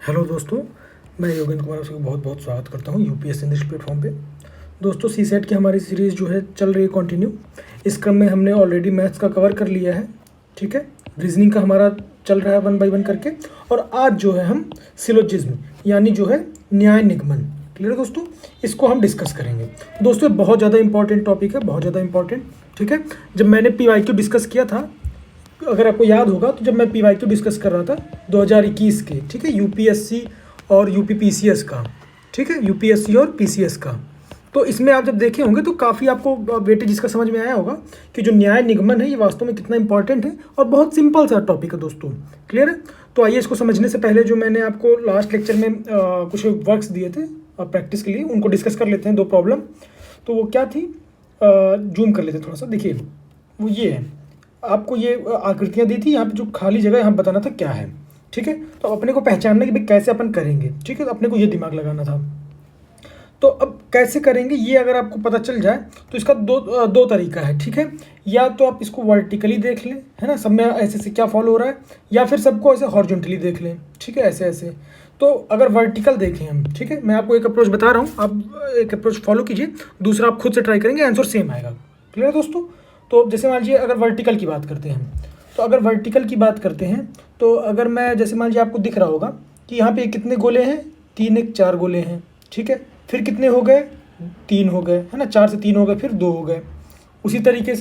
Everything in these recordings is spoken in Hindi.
हेलो दोस्तों, मैं योगेंद्र कुमार आपका बहुत बहुत स्वागत करता हूँ यूपीएससी इंग्लिश प्लेटफॉर्म पे। दोस्तों सी सेट की हमारी सीरीज़ जो है चल रही है कंटिन्यू। इस क्रम में हमने ऑलरेडी मैथ्स का कवर कर लिया है, ठीक है। रीजनिंग का हमारा चल रहा है 1 बाय 1 करके। और आज जो है हम सिलोजिज्म यानी जो है न्याय निगमन, क्लियर है दोस्तों, इसको हम डिस्कस करेंगे। दोस्तों बहुत ज़्यादा इंपॉर्टेंट टॉपिक है, बहुत ज़्यादा इंपॉर्टेंट, ठीक है। जब मैंने PYQ डिस्कस किया था, अगर आपको याद होगा, तो जब मैं PYQ डिस्कस कर रहा था 2021 के, ठीक है, यूपीएससी और यूपीपीसीएस का, ठीक है, यूपीएससी और पीसीएस का, तो इसमें आप जब देखे होंगे तो काफ़ी आपको वेटेज इसका समझ में आया होगा कि जो न्याय निगमन है ये वास्तव में कितना इंपॉर्टेंट है और बहुत सिंपल सा टॉपिक है दोस्तों, क्लियर है। तो आइए इसको समझने से पहले जो मैंने आपको लास्ट लेक्चर में कुछ वर्क्स दिए थे प्रैक्टिस के लिए, उनको डिस्कस कर लेते हैं। 2 प्रॉब्लम, तो वो क्या थी, जूम कर लेते हैं थोड़ा सा। देखिए वो ये है, आपको ये आकृतियाँ दी थी, यहाँ पे जो खाली जगह है हम बताना था क्या है, ठीक है। तो अपने को पहचानना कि भाई कैसे अपन करेंगे, ठीक है, तो अपने को ये दिमाग लगाना था। तो अब कैसे करेंगे ये अगर आपको पता चल जाए तो इसका दो तरीका है, ठीक है। या तो आप इसको वर्टिकली देख लें, है ना, सब में ऐसे से क्या फॉलो हो रहा है, या फिर सबको ऐसे हॉरिजॉन्टली देख लें, ठीक है, ऐसे ऐसे। तो अगर वर्टिकल देखें हम, ठीक है, मैं आपको एक अप्रोच बता रहा हूँ, आप एक अप्रोच फॉलो कीजिए, दूसरा आप खुद से ट्राई करेंगे, आंसर सेम आएगा, क्लियर है दोस्तों। तो जैसे मान लीजिए अगर वर्टिकल की बात करते हैं, तो अगर वर्टिकल की बात करते हैं तो अगर मैं जैसे मान लीजिए आपको दिख रहा होगा कि यहाँ पे कितने गोले हैं, 3 1 4 गोले हैं, ठीक है। फिर कितने हो गए, 3 हो गए, है ना, 4 से 3 हो गए, फिर 2 हो गए। उसी तरीके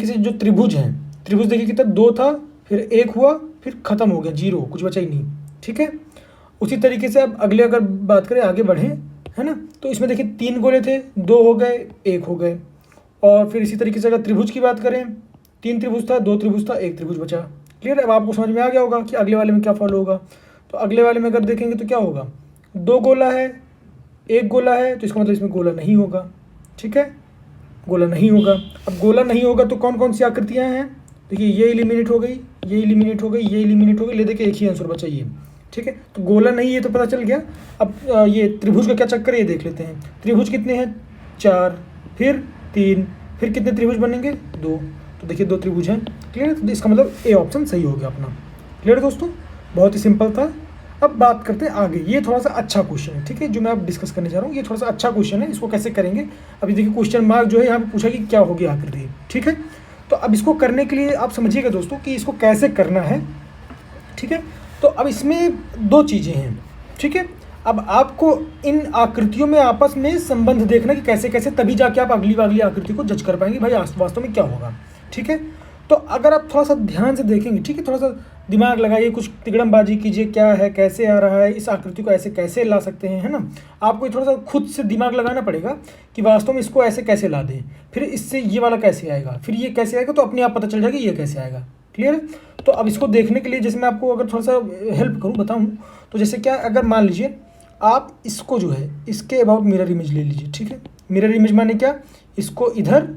से जो त्रिभुज हैं, त्रिभुज देखिए कितना 2 था, फिर 1 हुआ, फिर ख़त्म हो गया, 0, कुछ बचा ही नहीं, ठीक है। उसी तरीके से अब अगले अगर बात करें, आगे बढ़ें, है ना, तो इसमें देखिए 3 गोले थे, 2 हो गए, 1 हो गए। और फिर इसी तरीके से अगर त्रिभुज की बात करें, 3 त्रिभुज था, 2 त्रिभुज था, 1 त्रिभुज बचा, क्लियर है। अब आपको समझ में आ गया होगा कि अगले वाले में क्या फॉलो होगा। तो अगले वाले में अगर देखेंगे तो क्या होगा, 2 गोला है, 1 गोला है, तो इसका मतलब इसमें गोला नहीं होगा, ठीक है, गोला नहीं होगा। अब गोला नहीं होगा तो कौन कौन सी आकृतियाँ हैं, देखिए ये एलिमिनेट हो गई, ये एलिमिनेट हो गई, ये एलिमिनेट हो गई, ले देखिए एक ही आंसर बचा ये, ठीक है। तो गोला नहीं है तो पता चल गया। अब ये त्रिभुज का क्या चक्कर है ये देख लेते हैं। त्रिभुज कितने हैं, 4, फिर 3, फिर कितने त्रिभुज बनेंगे, 2, तो देखिए 2 त्रिभुज हैं, क्लियर है। तो इसका मतलब ए ऑप्शन सही हो गया अपना, क्लियर है दोस्तों, बहुत ही सिंपल था। अब बात करते हैं आगे, ये थोड़ा सा अच्छा क्वेश्चन है, ठीक है, जो मैं अब डिस्कस करने जा रहा हूँ, ये थोड़ा सा अच्छा क्वेश्चन है, इसको कैसे करेंगे। अभी देखिए क्वेश्चन मार्क जो है यहाँ पे पूछा कि क्या होगी आकृति, ठीक है। तो अब इसको करने के लिए आप समझिएगा दोस्तों कि इसको कैसे करना है, ठीक है। तो अब इसमें 2 चीज़ें हैं, ठीक है। अब आपको इन आकृतियों में आपस में संबंध देखना कि कैसे कैसे, तभी जाके आप अगली वाली आकृति को जज कर पाएंगे भाई वास्तव में क्या होगा, ठीक है। तो अगर आप थोड़ा सा ध्यान से देखेंगे, ठीक है, थोड़ा सा दिमाग लगाइए, कुछ तिगड़मबाजी कीजिए, क्या है, कैसे आ रहा है, इस आकृति को ऐसे कैसे ला सकते हैं, है ना। आपको थोड़ा सा खुद से दिमाग लगाना पड़ेगा कि वास्तव में इसको ऐसे कैसे ला दें, फिर इससे ये वाला कैसे आएगा, फिर ये कैसे आएगा, तो अपने आप पता चल जाएगा ये कैसे आएगा, क्लियर है। तो अब इसको देखने के लिए जैसे मैं आपको अगर थोड़ा सा हेल्प करूँ, बताऊँ, तो जैसे क्या, अगर मान लीजिए आप इसको जो है इसके अबाउट मिरर इमेज ले लीजिए, ठीक है। मिरर इमेज माने क्या, इसको इधर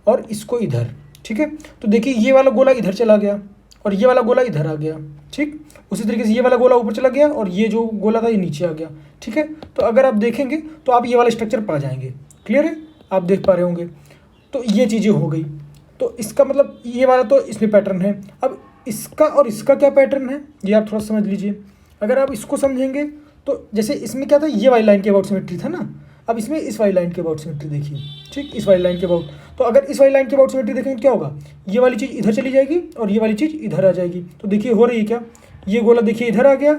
और इसको इधर, ठीक है। तो देखिए ये वाला गोला इधर चला गया और ये वाला गोला इधर आ गया, ठीक। उसी तरीके से ये वाला गोला ऊपर चला गया और ये जो गोला था ये नीचे आ गया, ठीक है। तो अगर आप देखेंगे तो आप ये वाला स्ट्रक्चर पा जाएंगे, क्लियर है, आप देख पा रहे होंगे। तो ये चीज़ें हो गई, तो इसका मतलब ये वाला तो इसमें पैटर्न है। अब इसका और इसका क्या पैटर्न है ये आप थोड़ा समझ लीजिए। अगर आप इसको समझेंगे तो जैसे इसमें क्या था, ये वाली लाइन के अबाउट सिमेट्री था ना, अब इसमें इस वाली लाइन के अबाउट सिमेट्री देखिए, ठीक, इस वाली लाइन के अबाउट। तो अगर इस वाली लाइन के अबाउट सिमेट्री देखेंगे क्या होगा, ये वाली चीज़ इधर चली जाएगी और ये वाली चीज़ इधर आ जाएगी। तो देखिए हो रही है क्या, ये गोला देखिए इधर आ गया,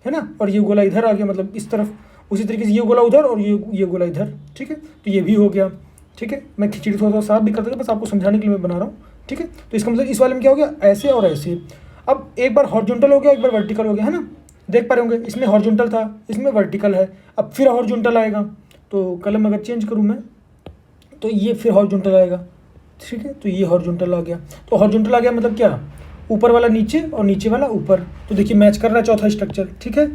है ना, और ये गोला इधर आ गया, मतलब इस तरफ। उसी तरीके से ये गोला उधर और ये गोला इधर, ठीक है। तो ये भी हो गया, ठीक है। मैं खिचड़ी थोड़ा सा साफ भी कर दूँगा, बस आपको समझाने के लिए मैं बना रहा हूँ, ठीक है। तो इसका मतलब इस वाले में क्या हो गया, ऐसे और ऐसे। अब एक बार हॉरिजॉन्टल हो गया, एक बार वर्टिकल हो गया, है ना, देख पा रहे होंगे, इसमें हॉरिजॉन्टल था, इसमें वर्टिकल है। अब फिर हॉरिजॉन्टल आएगा, तो कलम अगर चेंज करूँ मैं तो ये फिर हॉरिजॉन्टल आएगा, ठीक है। तो ये हॉरिजॉन्टल आ गया, तो हॉरिजॉन्टल आ गया मतलब क्या, ऊपर वाला नीचे और नीचे वाला ऊपर। तो देखिए मैच कर रहा है चौथा स्ट्रक्चर, ठीक है।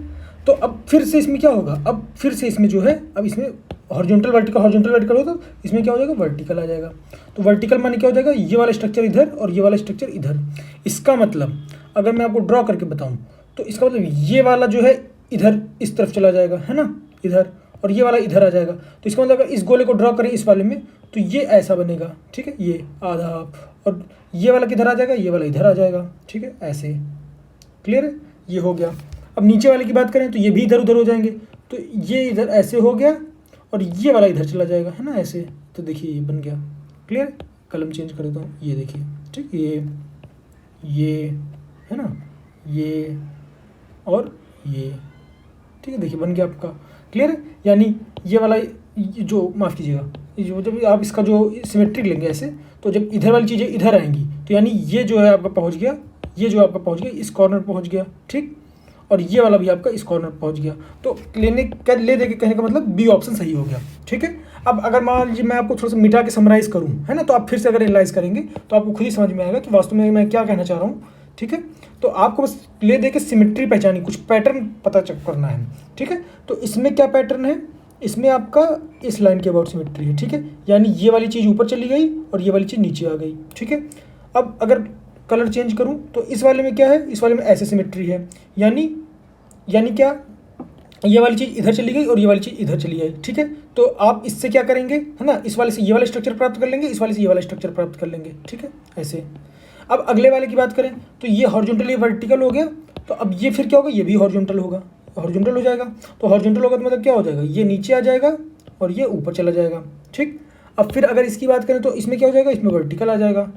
तो अब फिर से इसमें क्या होगा, अब फिर से इसमें जो है, अब इसमें हॉरिजॉन्टल वर्टिकल हो, तो इसमें क्या हो जाएगा, वर्टिकल आ जाएगा। तो वर्टिकल माने क्या हो जाएगा, ये वाला स्ट्रक्चर इधर और ये वाला स्ट्रक्चर इधर। इसका मतलब अगर मैं आपको ड्रॉ करके बताऊँ तो इसका मतलब ये वाला जो है इधर इस तरफ चला जाएगा, है ना, इधर, और ये वाला इधर आ जाएगा। तो इसका मतलब अगर इस गोले को ड्रॉ करें इस वाले में तो ये ऐसा बनेगा, ठीक है, ये आधा हाफ, और ये वाला किधर आ जाएगा, ये वाला इधर आ जाएगा, ठीक है, ऐसे, क्लियर है, ये हो गया। अब नीचे वाले की बात करें तो ये भी इधर उधर हो जाएंगे, तो ये इधर ऐसे हो गया और ये वाला इधर चला जाएगा, है ना ऐसे। तो देखिए ये बन गया, क्लियर। कलम चेंज कर देता हूँ, ये देखिए, ठीक, ये है ना, ये और ये, ठीक है, देखिए बन गया आपका, क्लियर है। यानी ये वाला जो, माफ़ कीजिएगा, जो जब आप इसका जो सिमेट्रिक लेंगे ऐसे, तो जब इधर वाली चीज़ें इधर आएंगी तो यानी ये जो है आपका पहुंच गया, ये जो आपका पहुंच गया इस कॉर्नर पहुंच गया, ठीक, और ये वाला भी आपका इस कॉर्नर पहुंच गया। तो ले दे के कहने का मतलब बी ऑप्शन सही हो गया, ठीक है। अब अगर मान लीजिए मैं आपको थोड़ा सा मिटा के समराइज करूँ, है ना, तो आप फिर से अगर एनालाइज करेंगे तो आपको खुद ही समझ में आएगा कि वास्तव में मैं क्या कहना चाह रहा हूँ, ठीक है। तो आपको बस ले दे के सिमेट्री पहचानी, कुछ पैटर्न पता चेक करना है, ठीक है। तो इसमें क्या पैटर्न है, इसमें आपका इस लाइन के अबाउट सिमेट्री है, ठीक है। यानी ये वाली चीज़ ऊपर चली गई और ये वाली चीज़ नीचे आ गई, ठीक है। अब अगर कलर चेंज करूं तो इस वाले में क्या है, इस वाले में ऐसे सिमेट्री है, यानी क्या, ये वाली चीज़ इधर चली गई और ये वाली चीज़ इधर चली आई, ठीक है। तो आप इससे क्या करेंगे, है ना, इस वाले से ये वाला स्ट्रक्चर प्राप्त कर लेंगे, इस वाले से ये वाला स्ट्रक्चर प्राप्त कर लेंगे, ठीक है, ऐसे। अब अगले वाले की बात करें तो ये हॉरिजॉन्टल, ये वर्टिकल हो गया, तो अब ये फिर क्या होगा, ये भी हॉरिजॉन्टल होगा, हॉरिजॉन्टल हो जाएगा। तो हॉरिजॉन्टल होगा तो मतलब क्या हो जाएगा, ये नीचे आ जाएगा और ये ऊपर चला जाएगा, ठीक। अब फिर अगर इसकी बात करें तो इसमें क्या हो जाएगा, इसमें वर्टिकल आ जाएगा,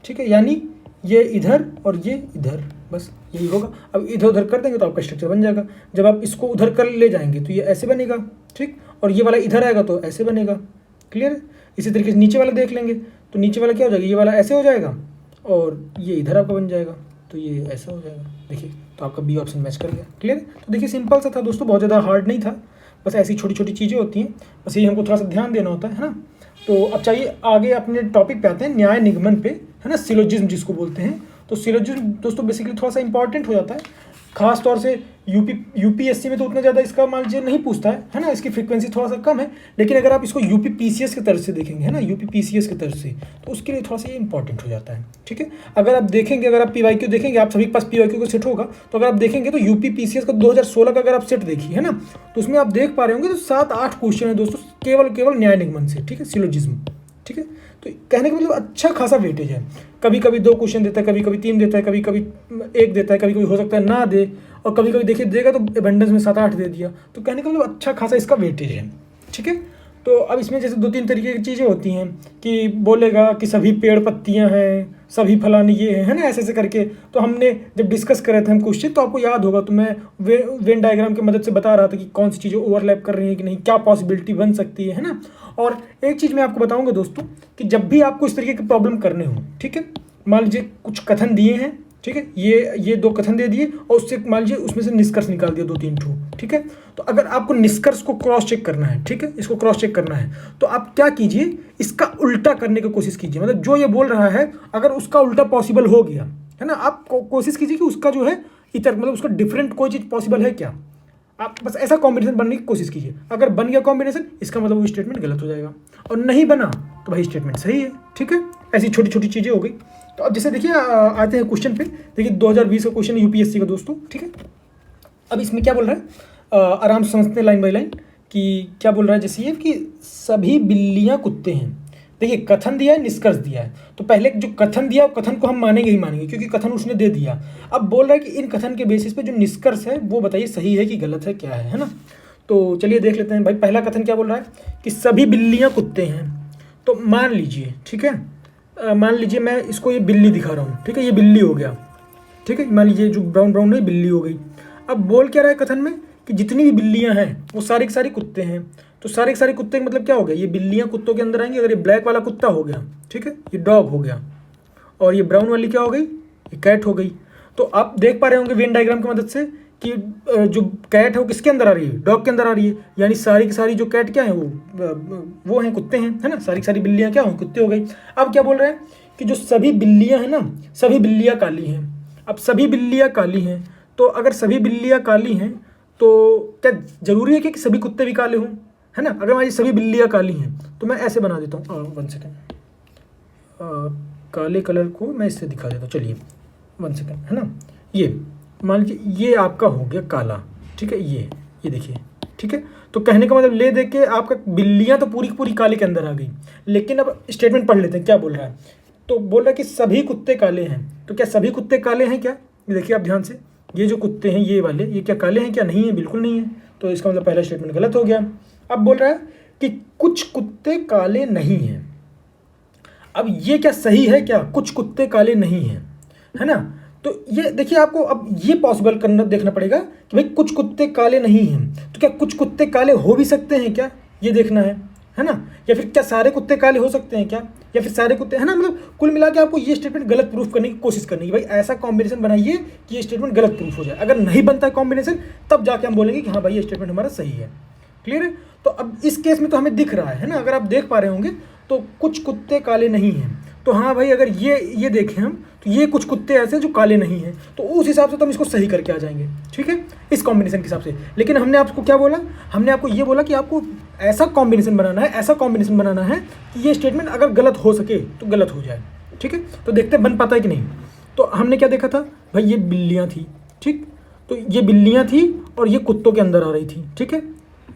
ठीक है। यानी ये इधर और ये इधर, बस यही होगा। अब इधर उधर कर देंगे तो आपका स्ट्रक्चर बन जाएगा। जब आप इसको उधर कर ले जाएंगे तो ये ऐसे बनेगा, ठीक, और ये वाला इधर आएगा तो ऐसे बनेगा, क्लियर है। इसी तरीके से नीचे वाला देख लेंगे तो नीचे वाला क्या हो जाएगा, ये वाला ऐसे हो जाएगा और ये इधर आपका बन जाएगा, तो ये ऐसा हो जाएगा, देखिए। तो आपका बी ऑप्शन मैच कर गया, क्लियर है। तो देखिए सिंपल सा था दोस्तों, बहुत ज़्यादा हार्ड नहीं था, बस ऐसी छोटी छोटी चीज़ें होती हैं, बस ये हमको थोड़ा सा ध्यान देना होता है ना। तो अब चाहिए आगे अपने टॉपिक पे आते हैं, न्याय निगमन पे, है ना, सिलोजिज्म जिसको बोलते हैं। तो सिलोजिज्म दोस्तों बेसिकली थोड़ा सा इंपॉर्टेंट हो जाता है, खास तौर से यूपीएससी में तो उतना ज़्यादा इसका मान लीजिए नहीं पूछता है ना, इसकी फ्रीक्वेंसी थोड़ा सा कम है। लेकिन अगर आप इसको यूपी पीसीएस की तरफ से देखेंगे, है ना, यूपी पीसीएस की तरफ से, तो उसके लिए थोड़ा सा ये इंपॉर्टेंट हो जाता है, ठीक है। अगर आप देखेंगे, अगर आप पीवाईक्यू देखेंगे, आप सभी के पास पीवाईक्यू का सेट होगा, तो अगर आप देखेंगे तो यूपी पीसीएस का 2016 का अगर आप सेट देखिए, है ना, तो उसमें आप देख पा रहे होंगे तो 7-8 क्वेश्चन है दोस्तों, केवल न्याय निगमन से, ठीक है, सिलोजिज्म, ठीक है। तो कहने का मतलब अच्छा खासा वेटेज है, कभी कभी 2 क्वेश्चन देता है, कभी कभी 3 देता है, कभी कभी 1 देता है, कभी कभी हो सकता है ना दे, और कभी कभी देखिए देगा तो एबंडेंस में 7-8 दे दिया। तो कहने का मतलब अच्छा खासा इसका वेटेज है, ठीक है। तो अब इसमें जैसे 2-3 तरीके की चीज़ें होती हैं कि बोलेगा कि सभी पेड़ पत्तियां हैं, सभी फलाने ये हैं, है ना, ऐसे ऐसे करके। तो हमने जब डिस्कस करे थे हम क्वेश्चन, तो आपको याद होगा, तो मैं वेन डायग्राम की मदद से बता रहा था कि कौन सी चीज़ें ओवरलैप कर रही हैं कि नहीं, क्या पॉसिबिलिटी बन सकती है ना। और एक चीज़ मैं आपको बताऊँगा दोस्तों कि जब भी आपको इस तरीके की प्रॉब्लम करने हो, ठीक है, मान लीजिए कुछ कथन दिए हैं, ठीक है, ये 2 कथन दे दिए और उससे मान लीजिए उसमें से निष्कर्ष निकाल दिया 2-3 ठो, ठीक है। तो अगर आपको निष्कर्ष को क्रॉस चेक करना है, ठीक है, इसको क्रॉस चेक करना है, तो आप क्या कीजिए, इसका उल्टा करने की कोशिश कीजिए। मतलब जो ये बोल रहा है अगर उसका उल्टा पॉसिबल हो गया, है ना, आप कोशिश कीजिए कि उसका जो है इतर, मतलब उसका डिफरेंट कोई चीज़ पॉसिबल है क्या, आप बस ऐसा कॉम्बिनेशन बनने की कोशिश कीजिए। अगर बन गया कॉम्बिनेशन, इसका मतलब वो स्टेटमेंट गलत हो जाएगा, और नहीं बना तो भाई स्टेटमेंट सही है, ठीक है। ऐसी छोटी छोटी चीज़ें हो गई। तो अब जैसे देखिए आते हैं क्वेश्चन पे। देखिए 2020 का क्वेश्चन है यूपीएससी का दोस्तों, ठीक है। अब इसमें क्या बोल रहा है, आराम से समझते हैं लाइन बाय लाइन कि क्या बोल रहा है। जैसे ये कि सभी बिल्लियाँ कुत्ते हैं। देखिए कथन दिया है, निष्कर्ष दिया है, तो पहले जो कथन दिया कथन को हम मानेंगे ही मानेंगे, क्योंकि कथन उसने दे दिया। अब बोल रहा है कि इन कथन के बेसिस पे जो निष्कर्ष है वो बताइए सही है कि गलत है, क्या है ना। तो चलिए देख लेते हैं भाई। पहला कथन क्या बोल रहा है कि सभी बिल्लियाँ कुत्ते हैं। तो मान लीजिए, ठीक है, मान लीजिए मैं इसको ये बिल्ली दिखा रहा हूँ, ठीक है, ये बिल्ली हो गया, ठीक है। मान लीजिए जो ब्राउन ब्राउन है बिल्ली हो गई। अब बोल क्या रहा है कथन में कि जितनी भी बिल्लियाँ हैं वो सारी की सारी कुत्ते हैं। तो सारे के सारे कुत्ते का मतलब क्या हो गया, ये बिल्लियाँ कुत्तों के अंदर आएंगी। अगर ये ब्लैक वाला कुत्ता हो गया, ठीक है, ये डॉग हो गया, और ये ब्राउन वाली क्या हो गई, ये कैट हो गई। तो आप देख पा रहे होंगे वेन डायग्राम की मदद से कि जो कैट है वो किसके अंदर आ रही है, डॉग के अंदर आ रही है। यानी सारी की सारी जो कैट क्या है वो हैं कुत्ते हैं, है ना। सारी की सारी बिल्लियाँ क्या हो, कुत्ते हो गई। अब क्या बोल रहे हैं कि जो सभी बिल्लियाँ हैं ना, सभी बिल्लियाँ काली हैं। अब सभी बिल्लियाँ काली हैं, तो अगर सभी बिल्लियाँ काली हैं तो क्या ज़रूरी है कि सभी कुत्ते भी काले हों, है ना। अगर हमारी सभी बिल्लियाँ काली हैं तो मैं ऐसे बना देता हूँ, 1 सेकेंड, काले कलर को मैं इससे दिखा देता हूँ। चलिए 1 सेकेंड, है ना। ये मान लीजिए ये आपका हो गया काला, ठीक है, ये देखिए, ठीक है। तो कहने का मतलब ले दे के आपका बिल्लियाँ तो पूरी की पूरी काले के अंदर आ गई। लेकिन अब स्टेटमेंट पढ़ लेते हैं क्या बोल रहा है। तो बोल रहा है कि सभी कुत्ते काले हैं। तो क्या सभी कुत्ते काले हैं क्या, ये देखिए आप ध्यान से, ये जो कुत्ते हैं ये वाले, ये क्या काले हैं क्या? नहीं है, बिल्कुल नहीं है। तो इसका मतलब पहला स्टेटमेंट गलत हो गया। अब बोल रहा है कि कुछ कुत्ते काले नहीं हैं। अब ये क्या सही है क्या? कुछ कुत्ते काले नहीं हैं, है ना? तो ये देखिए, आपको अब ये पॉसिबल करना देखना पड़ेगा कि भाई कुछ कुत्ते काले नहीं हैं, तो क्या कुछ कुत्ते काले हो भी सकते हैं क्या, ये देखना है ना? या फिर क्या सारे कुत्ते काले हो सकते हैं क्या, या फिर सारे कुत्ते, है ना? मतलब कुल मिला के आपको ये स्टेटमेंट गलत प्रूफ करने की कोशिश करनी है। भाई ऐसा कॉम्बिनेशन बनाइए कि ये स्टेटमेंट गलत प्रूफ हो जाए। अगर नहीं बनता है कॉम्बिनेशन, तब जाके हम बोलेंगे कि हाँ भाई ये स्टेटमेंट हमारा सही है। क्लियर है? तो अब इस केस में तो हमें दिख रहा है ना, अगर आप देख पा रहे होंगे तो कुछ कुत्ते काले नहीं हैं। तो हाँ भाई, अगर ये देखें हम, तो ये कुछ कुत्ते ऐसे जो काले नहीं हैं, तो उस हिसाब से तो हम इसको सही करके आ जाएंगे, ठीक है, इस कॉम्बिनेशन के हिसाब से। लेकिन हमने आपको क्या बोला? हमने आपको ये बोला कि आपको ऐसा कॉम्बिनेशन बनाना है, ऐसा कॉम्बिनेशन बनाना है कि ये स्टेटमेंट अगर गलत हो सके तो गलत हो जाए, ठीक है। तो देखते हैं बन पाता है कि नहीं। तो हमने क्या देखा था भाई, ये बिल्लियाँ थी, ठीक। तो ये बिल्लियाँ थी और ये कुत्तों के अंदर आ रही थी, ठीक है।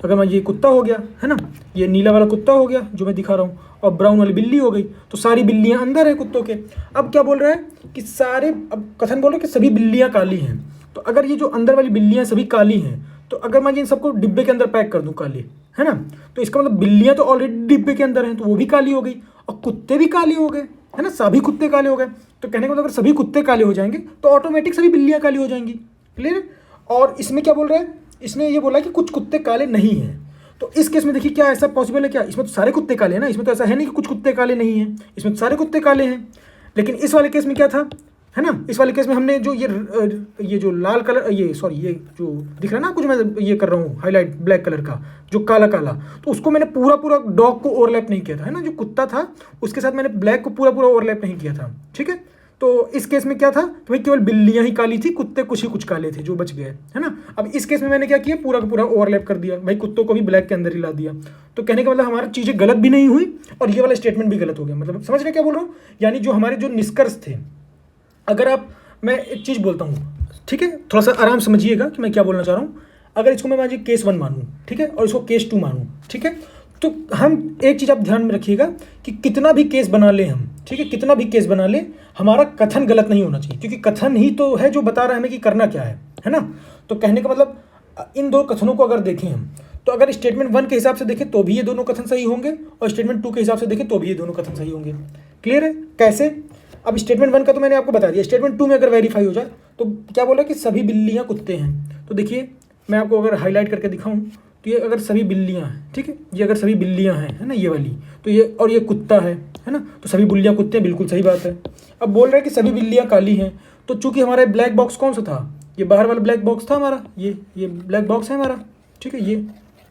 अगर मैं ये कुत्ता हो गया, है ना, ये नीला वाला कुत्ता हो गया जो मैं दिखा रहा हूँ, और ब्राउन वाली बिल्ली हो गई, तो सारी बिल्लियाँ अंदर हैं कुत्तों के। अब क्या बोल रहा है कि सारे, अब कथन बोल रहा है कि सभी बिल्लियाँ काली हैं। तो अगर ये जो अंदर वाली बिल्लियाँ सभी काली हैं, तो अगर मैं इन सबको डिब्बे के अंदर पैक कर दूँ काली, है ना, तो इसका मतलब बिल्लियाँ तो ऑलरेडी डिब्बे के अंदर हैं, तो वो भी काली हो गई, और कुत्ते भी काले हो गए, है ना, सभी कुत्ते काले हो गए। तो कहने का मतलब अगर सभी कुत्ते काले हो जाएंगे तो ऑटोमेटिक सभी बिल्लियाँ काली हो जाएंगी। क्लियर? और इसमें क्या बोल रहा है, इसने ये बोला कि कुछ कुत्ते काले नहीं हैं। तो इस केस में देखिए क्या ऐसा पॉसिबल है क्या? इसमें तो सारे कुत्ते काले हैं ना, इसमें तो ऐसा है नहीं कि कुछ कुत्ते काले नहीं हैं, इसमें तो सारे कुत्ते काले हैं। लेकिन इस वाले केस में क्या था, है ना, इस वाले केस में हमने जो ये जो लाल कलर, ये सॉरी, ये जो दिख रहा है ना कुछ, मैं ये कर रहा हूँ हाईलाइट ब्लैक कलर का, जो काला काला, तो उसको मैंने पूरा पूरा डॉग को ओवरलैप नहीं किया था, है ना, जो कुत्ता था उसके साथ मैंने ब्लैक को पूरा पूरा ओवरलैप नहीं किया था, ठीक है। तो इस केस में क्या था, तो भाई केवल बिल्लियाँ ही काली थी, कुत्ते कुछ ही कुछ काले थे जो बच गए, है ना। अब इस केस में मैंने क्या किया, पूरा का पूरा ओवरलैप कर दिया, भाई कुत्तों को भी ब्लैक के अंदर ही ला दिया। तो कहने का मतलब हमारी चीज़ें गलत भी नहीं हुई और ये वाला स्टेटमेंट भी गलत हो गया। मतलब समझ रहे क्या बोल रहा हूँ? यानी जो हमारे जो निष्कर्ष थे, अगर आप, मैं एक चीज़ बोलता हूँ, ठीक है, थोड़ा सा आराम समझिएगा कि मैं क्या बोलना चाह रहा हूँ। अगर इसको मैं मान केस 1 मानूँ, ठीक है, और इसको केस 2 मानूँ, ठीक है, तो हम एक चीज़ आप ध्यान में रखिएगा कि कितना भी केस बना ले हम, ठीक है, कितना भी केस बना ले, हमारा कथन गलत नहीं होना चाहिए, क्योंकि कथन ही तो है जो बता रहा है हमें कि करना क्या है ना। तो कहने का मतलब इन दो कथनों को अगर देखें हम, तो अगर स्टेटमेंट 1 के हिसाब से देखें तो भी ये दोनों कथन सही होंगे, और स्टेटमेंट 2 के हिसाब से देखें तो भी ये दोनों कथन सही होंगे। क्लियर है? कैसे? अब स्टेटमेंट 1 का तो मैंने आपको बता दिया, स्टेटमेंट 2 में अगर वेरीफाई हो जाए तो क्या बोला कि सभी बिल्लियाँ कुत्ते हैं। तो देखिए मैं आपको अगर हाईलाइट करके दिखाऊं, तो ये अगर सभी बिल्लियाँ हैं, ठीक है, ये अगर सभी बिल्लियाँ हैं, है ना, ये वाली, तो ये, और ये कुत्ता है ना, तो सभी बिल्लियाँ कुत्ते हैं, बिल्कुल सही बात है। अब बोल रहे हैं कि सभी बिल्लियाँ काली हैं, तो चूंकि हमारा ब्लैक बॉक्स कौन सा था, ये बाहर वाला ब्लैक बॉक्स था हमारा, ये ब्लैक बॉक्स है हमारा, ठीक है, ये,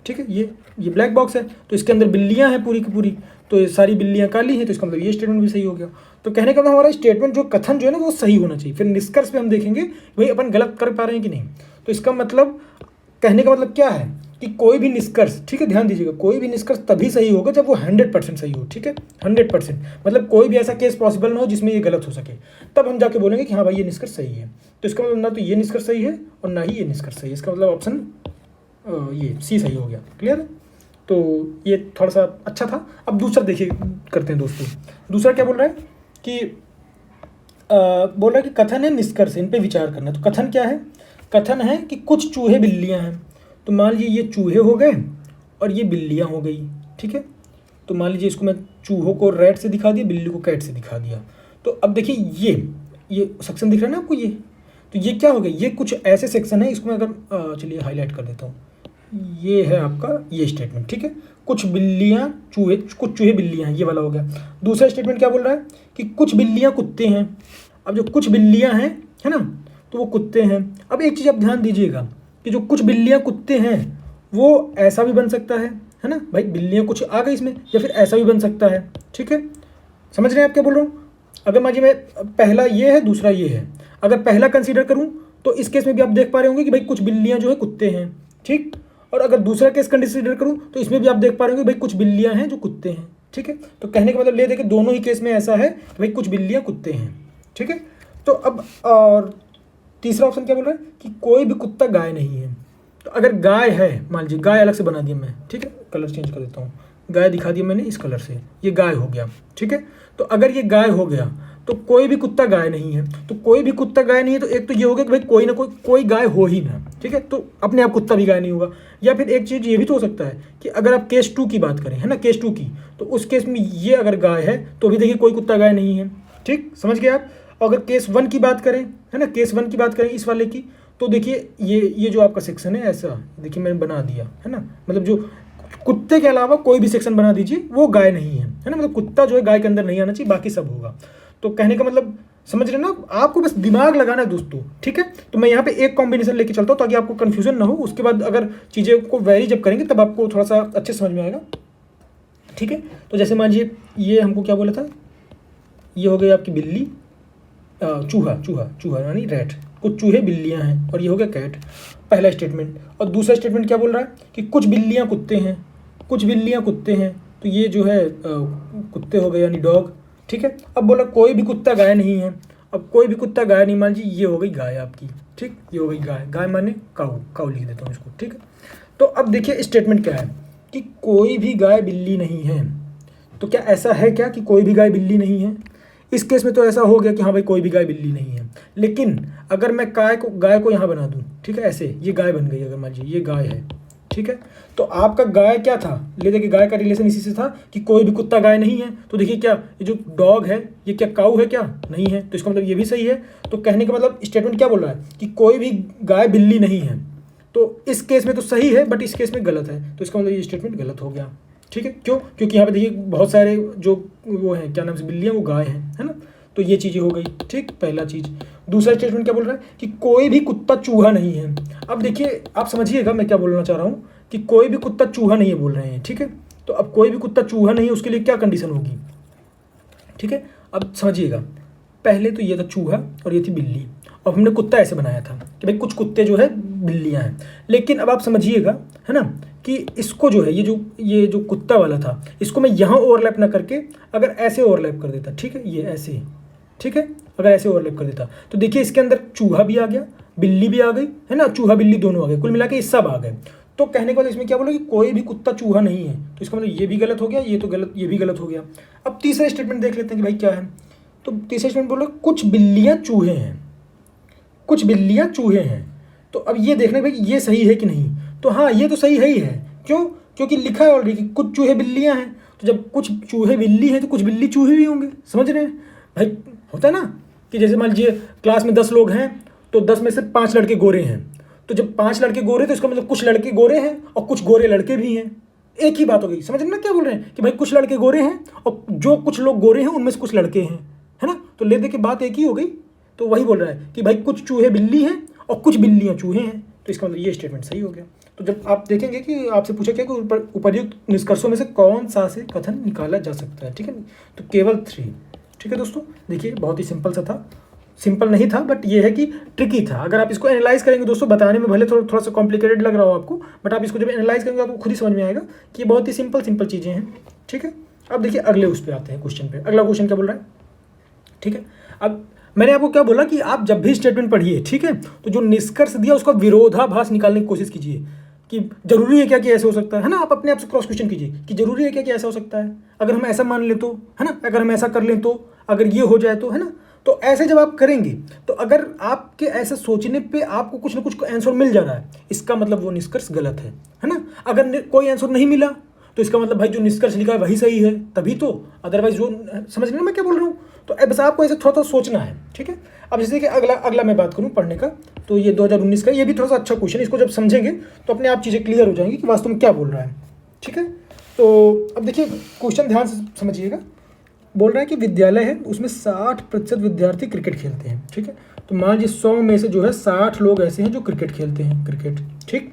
ठीक है, ये ब्लैक बॉक्स है, तो इसके अंदर बिल्लियाँ हैं पूरी की पूरी, तो ये सारी बिल्लियाँ काली हैं, तो इसका मतलब ये स्टेटमेंट भी सही हो गया। तो कहने का मतलब हमारा स्टेटमेंट जो कथन जो है ना वो सही होना चाहिए। फिर निष्कर्ष पे हम देखेंगे भाई अपन गलत कर पा रहे हैं कि नहीं। तो इसका मतलब, कहने का मतलब क्या है कि कोई भी निष्कर्ष, ठीक है, ध्यान दीजिएगा, कोई भी निष्कर्ष तभी सही होगा जब वो 100% सही हो, ठीक है, 100%। मतलब कोई भी ऐसा केस पॉसिबल ना हो जिसमें ये गलत हो सके, तब हम जाके बोलेंगे कि हाँ भाई ये निष्कर्ष सही है। तो इसका मतलब ना तो ये निष्कर्ष सही है और ना ही ये निष्कर्ष सही है, इसका मतलब ऑप्शन ये सी सही हो गया। क्लियर है? तो ये थोड़ा सा अच्छा था। अब दूसरा देखिए करते हैं दोस्तों। दूसरा क्या बोल रहा है कि बोल रहा है कि कथन है निष्कर्ष, इन पे विचार करना। तो कथन क्या है? कथन है कि कुछ चूहे बिल्लियां हैं। तो मान लीजिए ये चूहे हो गए और ये बिल्लियां हो गई, ठीक है। तो मान लीजिए इसको मैं चूहों को रैट से दिखा दिया, बिल्ली को कैट से दिखा दिया। तो अब देखिए ये सेक्शन दिख रहा है ना आपको, ये तो ये क्या हो गया, ये कुछ ऐसे सेक्शन है, इसको मैं अगर चलिए हाईलाइट कर देता हूँ। ये है आपका ये स्टेटमेंट, ठीक है, कुछ बिल्लियाँ चूहे, कुछ चूहे बिल्लियाँ हैं, ये वाला हो गया। दूसरा स्टेटमेंट क्या बोल रहा है कि कुछ बिल्लियाँ कुत्ते हैं। अब जो कुछ बिल्लियाँ हैं, है ना, तो वो कुत्ते हैं। अब एक चीज़ आप ध्यान दीजिएगा कि जो कुछ बिल्लियाँ कुत्ते हैं वो ऐसा भी बन सकता है ना, भाई बिल्लियाँ कुछ आ गई इसमें, या फिर ऐसा भी बन सकता है, ठीक है। समझ रहे हैं आप क्या बोल रहा हूँ? अगर मान लीजिए मैं पहला ये है, दूसरा ये है, अगर पहला कंसीडर करूँ तो इस केस में भी आप देख पा रहे होंगे कि भाई कुछ बिल्लियाँ जो है कुत्ते हैं, ठीक। और अगर दूसरा केस कंसिडर करूँ तो इसमें भी आप देख पा रहे होंगे भाई कुछ बिल्लियाँ हैं जो कुत्ते हैं, ठीक है। तो कहने का मतलब ले देखिए दोनों ही केस में ऐसा है कि भाई कुछ बिल्लियाँ कुत्ते हैं, ठीक है। तो अब और तीसरा ऑप्शन क्या बोल रहा है कि कोई भी कुत्ता गाय नहीं है। तो अगर गाय है, मान लीजिए गाय अलग से बना दिया मैं, ठीक है, कलर चेंज कर देता हूँ, गाय दिखा दिया मैंने इस कलर से, ये गाय हो गया, ठीक है। तो अगर ये गाय हो गया तो कोई भी कुत्ता गाय नहीं है। तो कोई भी कुत्ता गाय नहीं है तो एक तो ये हो गया कि भाई कोई ना कोई गाय हो ही ना, ठीक है, तो अपने आप कुत्ता भी गाय नहीं होगा। या फिर एक चीज़ ये भी तो हो सकता है कि अगर आप केस 2 की बात करें, है ना, केस 2 की, तो उस केस में ये अगर गाय है तो भी देखिए कोई कुत्ता गाय नहीं है, ठीक, समझ गए आप। अगर केस 1 की बात करें, है ना, केस 1 की बात करें इस वाले की, तो देखिए ये जो आपका सेक्शन है ऐसा, देखिए मैंने बना दिया, है ना, मतलब जो कुत्ते के अलावा कोई भी सेक्शन बना दीजिए वो गाय नहीं है ना, मतलब कुत्ता जो है गाय के अंदर नहीं आना चाहिए, बाकी सब होगा। तो कहने का मतलब समझ रहे ना, आपको बस दिमाग लगाना है दोस्तों, ठीक है। तो मैं यहाँ पे एक कॉम्बिनेशन लेके चलता हूँ ताकि आपको कन्फ्यूजन ना हो, उसके बाद अगर चीज़ें को वेरी जब करेंगे तब आपको थोड़ा सा अच्छे समझ में आएगा, ठीक है। तो जैसे मान लीजिए ये हमको क्या बोला था, ये हो गई आपकी बिल्ली, चूहा यानी रैट, कुछ चूहे बिल्लियाँ हैं, और ये हो गया कैट, पहला स्टेटमेंट। और दूसरा स्टेटमेंट क्या बोल रहा है कि कुछ बिल्लियाँ कुत्ते हैं, कुछ बिल्लियाँ कुत्ते हैं, तो ये जो है कुत्ते हो गए यानी डॉग, ठीक है। अब बोला कोई भी कुत्ता गाय नहीं है, अब कोई भी कुत्ता गाय नहीं, मान लीजिए ये हो गई गाय आपकी, ठीक, ये हो गई गाय, गाय माने काऊ लिख देता हूँ इसको, ठीक है। तो अब देखिए स्टेटमेंट क्या है कि कोई भी गाय बिल्ली नहीं है। तो क्या ऐसा है क्या कि कोई भी गाय बिल्ली नहीं है? इस केस में तो ऐसा हो गया कि हाँ भाई कोई भी गाय बिल्ली नहीं है। लेकिन अगर मैं गाय को यहाँ बना दूँ, ठीक है, ऐसे ये गाय बन गई, अगर मान लीजिए ये गाय है, ठीक है, तो आपका गाय क्या था, ले देखिए गाय का रिलेशन इसी से था कि कोई भी कुत्ता गाय नहीं है। तो देखिए क्या ये जो डॉग है ये क्या काऊ है, क्या नहीं है, तो इसका मतलब ये भी सही है। तो कहने का मतलब स्टेटमेंट क्या बोल रहा है कि कोई भी गाय बिल्ली नहीं है। तो इस केस में तो सही है बट इस केस में गलत है, तो इसका मतलब ये स्टेटमेंट गलत हो गया, ठीक है। क्यों? क्योंकि यहाँ पे देखिए बहुत सारे जो वो हैं, क्या नाम से, बिल्लियाँ, वो गाय हैं, है ना। तो ये चीज़ें हो गई, ठीक, पहला चीज़। दूसरा स्टेटमेंट क्या बोल रहा है कि कोई भी कुत्ता चूहा नहीं है। अब देखिए आप समझिएगा मैं क्या बोलना चाह रहा हूँ कि कोई भी कुत्ता चूहा नहीं है बोल रहे हैं, ठीक है। तो अब कोई भी कुत्ता चूहा नहीं है उसके लिए क्या कंडीशन होगी, ठीक है। अब समझिएगा, पहले तो ये था चूहा और ये थी बिल्ली, अब हमने कुत्ता ऐसे बनाया था कि भाई कुछ कुत्ते जो है बिल्लियाँ हैं। लेकिन अब आप समझिएगा, है ना, कि इसको जो है ये जो कुत्ता वाला था इसको मैं यहाँ ओवरलैप ना करके अगर ऐसे ओवरलैप कर देता, ठीक है, ये ऐसे, ठीक है, अगर ऐसे ओवरलैप कर देता तो देखिए इसके अंदर चूहा भी आ गया, बिल्ली भी आ गई, है ना, चूहा बिल्ली दोनों आ गए, कुल मिला के ये सब आ गए। तो कहने के बाद इसमें क्या बोला कि कोई भी कुत्ता चूहा नहीं है, तो इसका मतलब ये भी गलत हो गया, ये तो गलत, ये भी गलत हो गया। अब तीसरा स्टेटमेंट देख लेते हैं कि भाई क्या है। तो तीसरा स्टेटमेंट बोलो कुछ बिल्लियाँ चूहे हैं, कुछ बिल्लियाँ चूहे हैं। तो अब ये देखना भाई ये सही है कि नहीं, तो हाँ ये तो सही है ही है। क्यों? क्योंकि लिखा है ऑलरेडी कि कुछ चूहे बिल्लियाँ हैं, तो जब कुछ चूहे बिल्ली हैं तो कुछ बिल्ली चूहे भी होंगे, समझ रहे हैं भाई। होता है ना कि जैसे मान लीजिए क्लास में 10 लोग हैं तो 10 में से 5 लड़के गोरे हैं, तो जब 5 लड़के गोरे तो इसका मतलब कुछ लड़के गोरे हैं और कुछ गोरे लड़के भी हैं, एक ही बात हो गई, समझ रहे ना क्या बोल रहे हैं कि भाई कुछ लड़के गोरे हैं और जो कुछ लोग गोरे हैं उनमें से कुछ लड़के हैं, है ना। तो ले दे के बात एक ही हो गई। तो वही बोल रहा है कि भाई कुछ चूहे बिल्ली हैं और कुछ बिल्लियाँ चूहे हैं, तो इसका मतलब ये स्टेटमेंट सही हो गया। तो जब आप देखेंगे कि आपसे पूछा क्या कि उपर्युक्त निष्कर्षों में से कौन सा से कथन निकाला जा सकता है, ठीक है, तो केवल 3, ठीक है दोस्तों। देखिए बहुत ही सिंपल सा था, सिंपल नहीं था बट ये है कि ट्रिकी था। अगर आप इसको एनालाइज करेंगे दोस्तों, बताने में भले थोड़ा सा कॉम्प्लिकेटेड लग रहा हो आपको, बट आप इसको जब एनालाइज करेंगे आपको खुद ही समझ में आएगा कि ये बहुत ही सिंपल चीज़ें हैं, ठीक है। अब देखिए अगले उस पर आते हैं, क्वेश्चन पे। अगला क्वेश्चन क्या बोल रहा है, ठीक है। अब मैंने आपको क्या बोला कि आप जब भी स्टेटमेंट पढ़िए, ठीक है, तो जो निष्कर्ष दिया उसका विरोधाभास निकालने की कोशिश कीजिए कि जरूरी है क्या कि ऐसे हो सकता है ना। आप अपने आप से क्रॉस क्वेश्चन कीजिए कि जरूरी है क्या कि ऐसा हो सकता है, अगर हम ऐसा मान लें तो, है ना, अगर हम ऐसा कर लें तो, अगर ये हो जाए तो, है ना। तो ऐसे जब आप करेंगे तो अगर आपके ऐसे सोचने पे आपको कुछ ना कुछ आंसर मिल जा रहा है, इसका मतलब वो निष्कर्ष गलत है ना। अगर कोई आंसर नहीं मिला तो इसका मतलब भाई जो निष्कर्ष लिखा है वही सही है, तभी तो, अदरवाइज जो, समझ रहे ना मैं क्या बोल रहा हूँ। तो बस आपको ऐसे थोड़ा सोचना है, ठीक है। अब जैसे कि अगला मैं बात करूँ पढ़ने का, तो ये 2019 का, ये भी थोड़ा सा अच्छा क्वेश्चन है, इसको जब समझेंगे तो अपने आप चीज़ें क्लियर हो जाएंगी कि वास्तव में क्या बोल रहा है, ठीक है। तो अब देखिए क्वेश्चन ध्यान से समझिएगा। बोल रहा है कि विद्यालय है उसमें 60% विद्यार्थी क्रिकेट खेलते हैं, ठीक है। तो मान लीजिए 100 में से जो है 60 लोग ऐसे हैं जो क्रिकेट खेलते हैं, क्रिकेट, ठीक।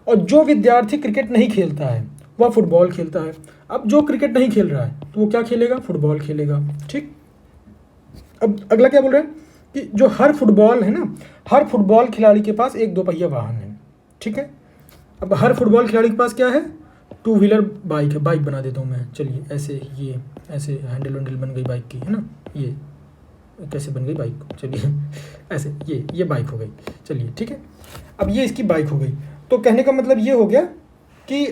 और जो विद्यार्थी क्रिकेट नहीं खेलता है वह फुटबॉल खेलता है। अब जो क्रिकेट नहीं खेल रहा है तो वो क्या खेलेगा, फुटबॉल खेलेगा, ठीक। अब अगला क्या बोल रहे हैं कि जो हर फुटबॉल है ना, हर फुटबॉल खिलाड़ी के पास एक 2 पहिया वाहन है, ठीक है। अब हर फुटबॉल खिलाड़ी के पास क्या है, 2 व्हीलर बाइक है, बाइक बना देता हूँ मैं, चलिए ऐसे, ये ऐसे हैंडल वैंडल बन गई बाइक की, है ना, ये कैसे बन गई बाइक, चलिए ऐसे, ये बाइक हो गई, चलिए ठीक है। अब ये इसकी बाइक हो गई। तो कहने का मतलब ये हो गया कि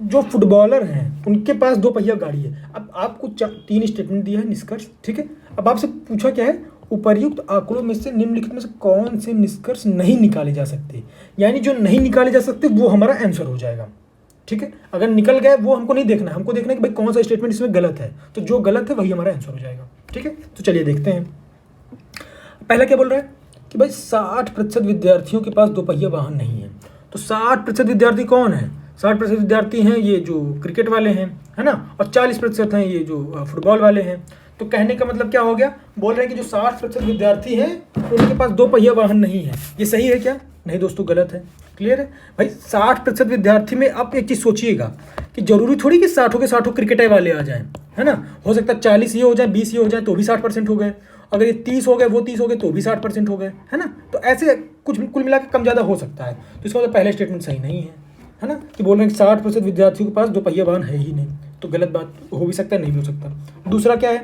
जो फुटबॉलर हैं उनके पास दो पहिया गाड़ी है। अब आपको 3 स्टेटमेंट दिया है निष्कर्ष, ठीक है। अब आपसे पूछा क्या है, उपर्युक्त आंकड़ों में से निम्नलिखित में से कौन से निष्कर्ष नहीं निकाले जा सकते, यानी जो नहीं निकाले जा सकते वो हमारा आंसर हो जाएगा, ठीक है। अगर निकल गए वो हमको नहीं देखना है, हमको देखना है कि भाई कौन सा स्टेटमेंट इसमें गलत है, तो जो गलत है वही हमारा आंसर हो जाएगा, ठीक है। तो चलिए देखते हैं। पहला क्या बोल रहा है कि भाई 60% विद्यार्थियों के पास दोपहिया वाहन नहीं है। तो 60% विद्यार्थी कौन है? 60% विद्यार्थी हैं ये जो क्रिकेट वाले हैं, है ना, और 40% हैं ये जो फुटबॉल वाले हैं। तो कहने का मतलब क्या हो गया, बोल रहे हैं कि जो 60% विद्यार्थी हैं उनके पास दोपहिया वाहन नहीं है। ये सही है क्या? नहीं दोस्तों, गलत है। क्लियर है भाई? 60% विद्यार्थी में आप एक चीज़ सोचिएगा कि जरूरी थोड़ी कि 60 के 60 क्रिकेट वाले आ जाएं, है ना। हो सकता है 40 ये हो जाए, 20 ये हो जाए तो भी 60% हो गए। अगर ये 30 हो गए, वो 30 हो गए तो भी 60% हो गए, है ना। तो ऐसे कुछ कुल मिला के कम ज़्यादा हो सकता है। तो इसका मतलब पहला स्टेटमेंट सही नहीं है ना, कि बोल रहे हैं कि 60% विद्यार्थियों के पास दोपहिया वाहन है ही नहीं। तो गलत बात हो भी सकता है, नहीं भी हो सकता। दूसरा क्या है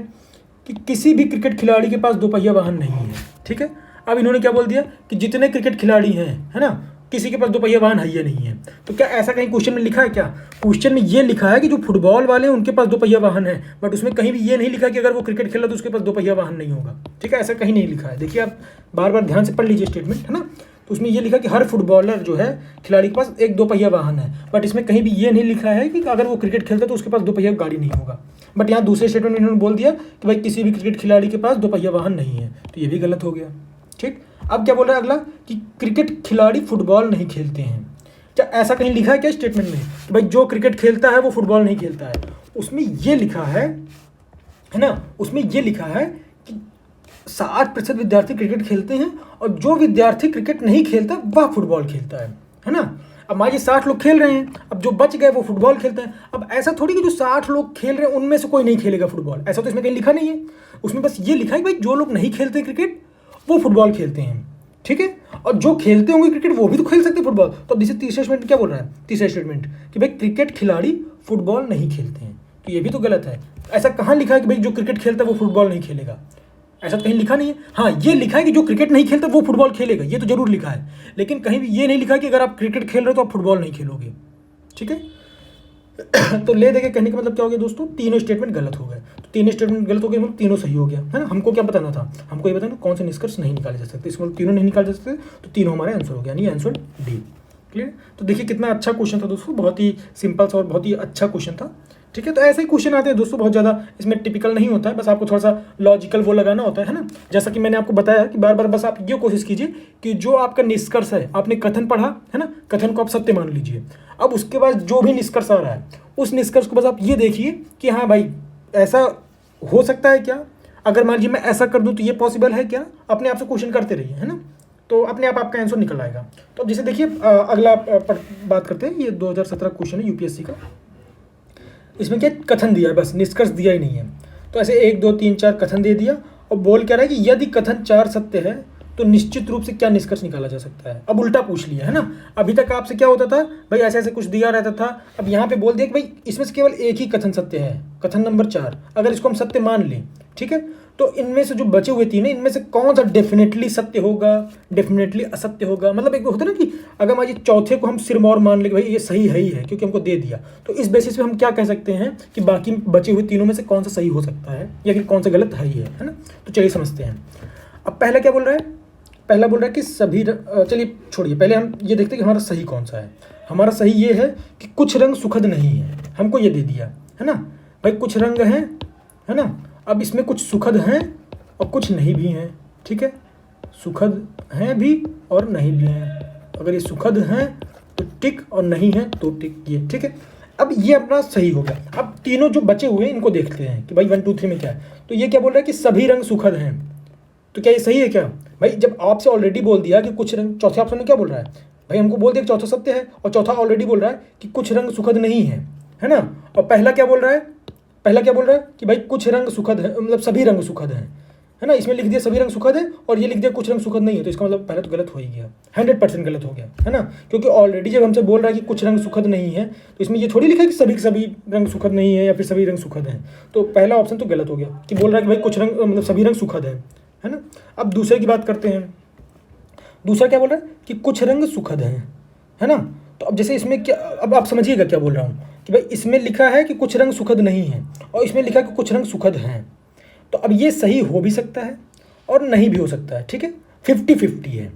कि किसी भी क्रिकेट खिलाड़ी के पास दोपहिया वाहन नहीं है, ठीक है। अब इन्होंने क्या बोल दिया कि जितने क्रिकेट खिलाड़ी हैं, है ना, किसी के पास दोपहिया वाहन है या नहीं है। तो क्या ऐसा कहीं क्वेश्चन में लिखा है क्या? क्वेश्चन में ये लिखा है कि जो फुटबॉल वाले हैं उनके पास दोपहिया वाहन है, बट उसमें कहीं भी ये नहीं लिखा कि अगर वो क्रिकेट खेल रहा तो उसके पास दोपहिया वाहन नहीं होगा, ठीक है। ऐसा कहीं नहीं लिखा है। देखिए आप बार बार ध्यान से पढ़ लीजिए स्टेटमेंट, है ना। तो उसमें ये लिखा कि हर फुटबॉलर जो है खिलाड़ी के पास एक दोपहिया वाहन है, बट इसमें कहीं भी ये नहीं लिखा है कि अगर वो क्रिकेट खेलता है तो उसके पास दोपहिया गाड़ी नहीं होगा। बट यहाँ दूसरे स्टेटमेंट में इन्होंने बोल दिया कि भाई किसी भी क्रिकेट खिलाड़ी के पास दोपहिया वाहन नहीं है, तो ये भी गलत हो गया, ठीक। अब क्या बोल रहा है अगला कि क्रिकेट खिलाड़ी फुटबॉल नहीं खेलते हैं। क्या ऐसा कहीं लिखा है क्या स्टेटमेंट में कि भाई जो क्रिकेट खेलता है वो फुटबॉल नहीं खेलता है? उसमें ये लिखा है ना, उसमें ये लिखा है कि 60% विद्यार्थी क्रिकेट खेलते हैं और जो विद्यार्थी क्रिकेट नहीं खेलता वह फुटबॉल खेलता है ना। अब मान लीजिए 60 लोग खेल रहे हैं, अब जो बच गए वो फुटबॉल खेलते हैं। अब ऐसा थोड़ी कि जो 60 लोग खेल रहे हैं उनमें से कोई नहीं खेलेगा फुटबॉल, ऐसा तो इसमें कहीं लिखा नहीं है। उसमें बस ये लिखा है कि भाई जो लोग नहीं खेलते क्रिकेट वो फुटबॉल खेलते हैं, ठीक है। और जो खेलते होंगे क्रिकेट वो भी तो खेल सकते हैं फुटबॉल। तो अब जैसे तीसरा स्टेटमेंट क्या बोल रहा है, तीसरा स्टेटमेंट कि भाई क्रिकेट खिलाड़ी फुटबॉल नहीं खेलते हैं, तो ये भी तो गलत है। ऐसा कहाँ लिखा है कि भाई जो क्रिकेट खेलता है वो फुटबॉल नहीं खेलेगा? ऐसा तो कहीं लिखा नहीं है। हाँ, ये लिखा है कि जो क्रिकेट नहीं खेलता वो फुटबॉल खेलेगा, ये तो जरूर लिखा है, लेकिन कहीं भी ये नहीं लिखा कि अगर आप क्रिकेट खेल रहे हो तो आप फुटबॉल नहीं खेलोगे, ठीक है। तो ले देके कहने का मतलब क्या हो गया दोस्तों, तीनों स्टेटमेंट गलत हो गए। तो तीनों स्टेटमेंट गलत हो गए, मतलब तीनों सही हो गया, है ना। हमको क्या बताना था, हमको ये बताना कौन से निष्कर्ष नहीं निकाले जा सकते। इसमें तीनों नहीं निकाले जा सकते, तो तीनों हमारे आंसर हो गया, यानी आंसर डी। क्लियर? तो देखिए कितना अच्छा क्वेश्चन था दोस्तों, बहुत ही सिंपल सा और बहुत ही अच्छा क्वेश्चन था, ठीक है। तो ऐसे ही क्वेश्चन आते हैं दोस्तों, बहुत ज़्यादा इसमें टिपिकल नहीं होता है, बस आपको थोड़ा सा लॉजिकल वो लगाना होता है ना। जैसा कि मैंने आपको बताया कि बार बार बस आप ये कोशिश कीजिए कि जो आपका निष्कर्ष है, आपने कथन पढ़ा है ना, कथन को आप सत्य मान लीजिए। अब उसके बाद जो भी निष्कर्ष आ रहा है उस निष्कर्ष को बस आप ये देखिए कि हाँ भाई ऐसा हो सकता है क्या, अगर मान लीजिए मैं ऐसा कर दूँ तो ये पॉसिबल है क्या। अपने आप से क्वेश्चन करते रहिए, है ना, तो अपने आप आपका आंसर निकल आएगा। तो अब जैसे देखिए अगला बात करते हैं, ये 2017 क्वेश्चन है यूपीएससी का। इसमें क्या कथन दिया है, बस निष्कर्ष दिया ही नहीं है। तो ऐसे 1 2 3 4 कथन दे दिया और बोल क्या रहा है कि यदि कथन 4 सत्य है तो निश्चित रूप से क्या निष्कर्ष निकाला जा सकता है। अब उल्टा पूछ लिया, है ना। अभी तक आपसे क्या होता था भाई, ऐसे ऐसे कुछ दिया रहता था, अब यहाँ पे बोल दिया कि भाई इसमें से केवल एक ही कथन सत्य है, कथन नंबर 4, अगर इसको हम सत्य मान लें, ठीक है, तो इनमें से जो बचे हुए 3 हैं इनमें से कौन सा डेफिनेटली सत्य होगा, डेफिनेटली असत्य होगा। मतलब एक होता है ना कि अगर मान लीजिए चौथे को हम सिरमौर मान लें कि भाई ये सही है ही है क्योंकि हमको दे दिया, तो इस बेसिस पे हम क्या कह सकते हैं कि बाकी बचे हुए तीनों में से कौन सा सही हो सकता है या फिर कौन सा गलत है ही है ना। तो चलिए समझते हैं। अब पहला क्या बोल रहा है, पहला बोल रहा है कि सभी चलिए छोड़िए, पहले हम ये देखते हैं कि हमारा सही कौन सा है। हमारा सही ये है कि कुछ रंग सुखद नहीं है, हमको ये दे दिया है ना भाई, कुछ रंग हैं, है ना। अब इसमें कुछ सुखद हैं और कुछ नहीं भी हैं, ठीक है, सुखद हैं भी और नहीं भी हैं। अगर ये सुखद हैं तो टिक और नहीं है तो टिक, ये ठीक है। अब ये अपना सही हो गया। अब तीनों जो बचे हुए हैं इनको देखते हैं कि भाई 1 2 3 में क्या है। तो ये क्या बोल रहा है कि सभी रंग सुखद हैं, तो क्या ये सही है क्या भाई? जब आपसे ऑलरेडी बोल दिया कि कुछ रंग, चौथे ऑप्शन में क्या बोल रहा है भाई, हमको बोल दिया कि चौथा सत्य है और चौथा ऑलरेडी बोल रहा है कि कुछ रंग सुखद नहीं है ना। और पहला क्या बोल रहा है, पहला क्या बोल रहा है कि भाई कुछ रंग सुखद है, मतलब सभी रंग सुखद हैं, है ना। इसमें लिख दिया सभी रंग सुखद है और ये लिख दिया कुछ रंग सुखद नहीं है, तो इसका मतलब पहले तो गलत हो ही गया, 100% गलत हो गया, है ना। क्योंकि ऑलरेडी जब हमसे बोल रहा है कि कुछ रंग सुखद नहीं है तो इसमें ये थोड़ी लिखा है कि सभी सभी रंग सुखद नहीं है या फिर सभी रंग सुखद हैं। तो पहला ऑप्शन तो गलत हो गया कि बोल रहा है कि भाई कुछ रंग मतलब सभी रंग सुखद है ना। अब दूसरे की बात करते हैं। दूसरा क्या बोल रहा है कि कुछ रंग सुखद हैं, है ना। तो अब जैसे इसमें क्या, अब आप समझिएगा क्या बोल रहा हूँ कि भाई इसमें लिखा है कि कुछ रंग सुखद नहीं है और इसमें लिखा है कि कुछ रंग सुखद हैं। तो अब ये सही हो भी सकता है और नहीं भी हो सकता है, ठीक है, 50-50 है।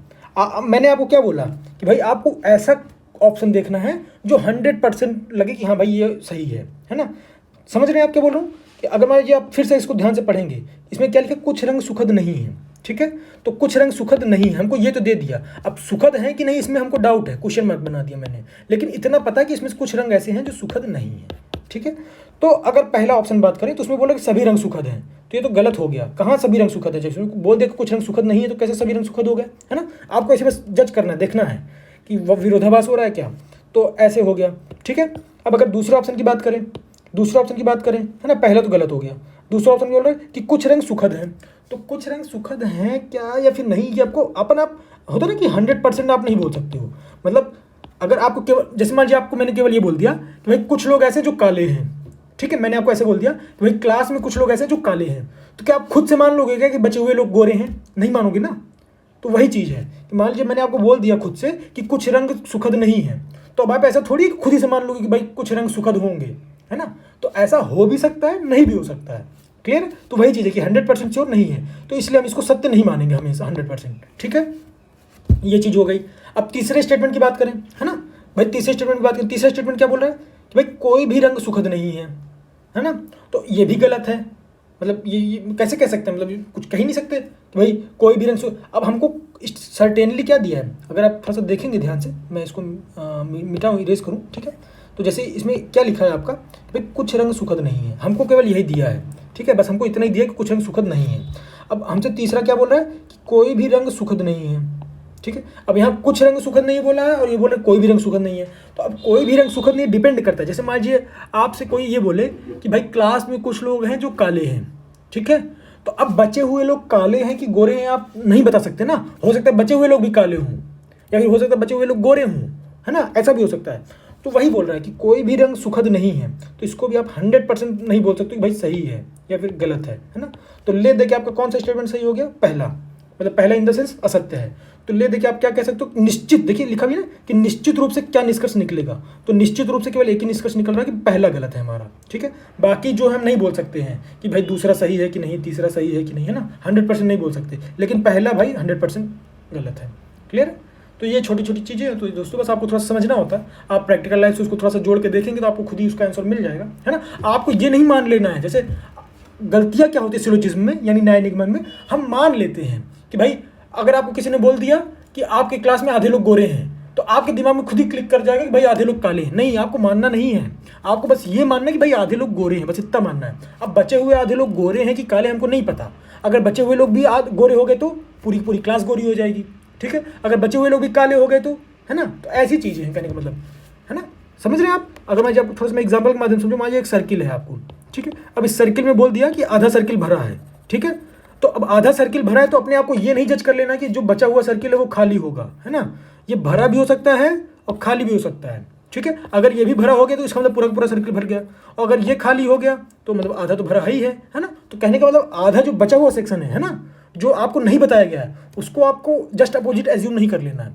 मैंने आपको क्या बोला कि भाई आपको ऐसा ऑप्शन देखना है जो 100% लगे कि हाँ भाई ये सही है ना। समझ रहे हैं आप क्या बोल रहा हूँ? कि अगर मान लीजिए आप फिर से इसको ध्यान से पढ़ेंगे, इसमें क्या लिखा, कुछ रंग सुखद नहीं है, ठीक है। तो कुछ रंग सुखद नहीं है, हमको ये तो दे दिया। अब सुखद है कि नहीं इसमें हमको डाउट है, क्वेश्चन मार्क बना दिया मैंने, लेकिन इतना पता है कि इसमें कुछ रंग ऐसे हैं जो सुखद नहीं है, ठीक है। तो अगर पहला ऑप्शन बात करें तो उसमें बोला कि सभी रंग सुखद हैं, तो ये तो गलत हो गया। कहाँ सभी रंग सुखद है? जैसे बोल दिया कि कुछ रंग सुखद नहीं है, तो कैसे सभी रंग सुखद हो गए, है ना। आपको ऐसे बस जज करना है, देखना है कि विरोधाभास हो रहा है क्या, तो ऐसे हो गया, ठीक है। अब अगर दूसरे ऑप्शन की बात करें, है ना, पहला तो गलत हो गया। दूसरा ऑप्शन बोल रहा है कि कुछ रंग सुखद हैं, तो कुछ रंग सुखद हैं क्या या फिर नहीं, ये आपको अपना आप होता ना कि 100% आप नहीं बोल सकते हो। मतलब अगर आपको केवल, जैसे मान लीजिए आपको मैंने केवल ये बोल दिया कि भाई कुछ लोग ऐसे जो काले हैं, ठीक है, मैंने आपको ऐसे बोल दिया कि भाई क्लास में कुछ लोग ऐसे जो काले हैं, तो क्या आप खुद से मान लोगे क्या कि बचे हुए लोग गोरे हैं? नहीं मानोगे ना। तो वही चीज़ है कि मान लीजिए मैंने आपको बोल दिया खुद से कि कुछ रंग सुखद नहीं है, तो अब आप ऐसा थोड़ी खुद ही से मान लोगे कि भाई कुछ रंग सुखद होंगे, है ना। तो ऐसा हो भी सकता है, नहीं भी हो सकता है, क्लियर। तो वही चीज़ है कि 100% श्योर नहीं है, तो इसलिए हम इसको सत्य नहीं मानेंगे हमेशा 100%, ठीक है। ये चीज़ हो गई। अब तीसरे स्टेटमेंट की बात करें, है ना भाई, तीसरे स्टेटमेंट की बात करें। तीसरा स्टेटमेंट क्या बोल रहा है कि भाई कोई भी रंग सुखद नहीं है ना। तो ये भी गलत है। मतलब ये कैसे कह सकते हैं, मतलब कुछ कह ही नहीं सकते कि भाई कोई भी रंग अब हमको सर्टेनली क्या दिया है, अगर आप थोड़ा सा देखेंगे ध्यान से, मैं इसको मिटाऊँ, इरेज करूँ, ठीक है। तो जैसे इसमें क्या लिखा है आपका कि भाई कुछ रंग सुखद नहीं है, हमको केवल यही दिया है, ठीक है, बस हमको इतना ही दिया कि कुछ रंग सुखद नहीं है। अब हमसे तीसरा क्या बोल रहा है कि कोई भी रंग सुखद नहीं है, ठीक है। अब यहाँ कुछ रंग सुखद नहीं बोला है और ये बोले कोई भी रंग सुखद नहीं है। तो अब कोई भी रंग सुखद नहीं डिपेंड करता है। जैसे मान लीजिए आपसे कोई ये बोले कि भाई क्लास में कुछ लोग हैं जो काले हैं, ठीक है, तो अब बचे हुए लोग काले हैं कि गोरे हैं आप नहीं बता सकते ना। हो सकता है बचे हुए लोग भी काले हों या फिर हो सकता है बचे हुए लोग गोरे हों, है ना, ऐसा भी हो सकता है। तो वही बोल रहा है कि कोई भी रंग सुखद नहीं है, तो इसको भी आप 100% नहीं बोल सकते कि भाई सही है या फिर गलत है ना। तो ले देखिए आपका कौन सा स्टेटमेंट सही हो गया, पहला, मतलब पहला इन द सेंस असत्य है। तो ले देखिए आप क्या कह सकते हो, निश्चित, देखिए लिखा भी ना कि निश्चित रूप से क्या निष्कर्ष निकलेगा, तो निश्चित रूप से केवल एक ही निष्कर्ष निकल रहा है कि पहला गलत है हमारा, ठीक है। बाकी जो हम नहीं बोल सकते हैं कि भाई दूसरा सही है कि नहीं, तीसरा सही है कि नहीं, है ना, 100% नहीं बोल सकते, लेकिन पहला भाई 100% गलत है, क्लियर। तो ये छोटी छोटी चीज़ें हैं। तो दोस्तों बस आपको थोड़ा सा समझना होता है, आप प्रैक्टिकल लाइफ से उसको थोड़ा सा जोड़ के देखेंगे तो आपको खुद ही उसका आंसर मिल जाएगा, है ना। आपको ये नहीं मान लेना है, जैसे गलतियाँ क्या होती है सिलोजिज्म में, यानी न्याय निगमन में, हम मान लेते हैं कि भाई अगर आपको किसी ने बोल दिया कि आपके क्लास में आधे लोग गोरे हैं, तो आपके दिमाग में खुद ही क्लिक कर जाएगा कि भाई आधे लोग काले हैं। नहीं, आपको मानना नहीं है, आपको बस ये मानना है कि भाई आधे लोग गोरे हैं, बस इतना मानना है। अब बचे हुए आधे लोग गोरे हैं कि काले हमको नहीं पता। अगर बचे हुए लोग भी गोरे हो गए तो पूरी पूरी क्लास गोरी हो जाएगी, ठीक है। अगर बचे हुए लोग भी काले हो गए तो, है ना। तो ऐसी चीज़ें हैं कहने का मतलब, है ना, समझ रहे हैं आप। अगर मैं आपको थोड़ा सा एग्जाम्पल के माध्यम से समझो, मान लीजिए एक सर्किल है आपको, ठीक है। अब इस सर्किल में बोल दिया कि आधा सर्किल भरा है, ठीक है। तो अब आधा सर्किल भरा है तो अपने आप को ये नहीं जज कर लेना कि जो बचा हुआ सर्किल है वो खाली होगा, है ना। ये भरा भी हो सकता है और खाली भी हो सकता है, ठीक है। अगर ये भी भरा हो गया तो इसका मतलब पूरा पूरा सर्किल भर गया, और अगर ये खाली हो गया तो मतलब आधा तो भरा ही है ना। तो कहने का मतलब आधा जो बचा हुआ सेक्शन है ना, जो आपको नहीं बताया गया है, उसको आपको जस्ट अपोजिट एज्यूम नहीं कर लेना है।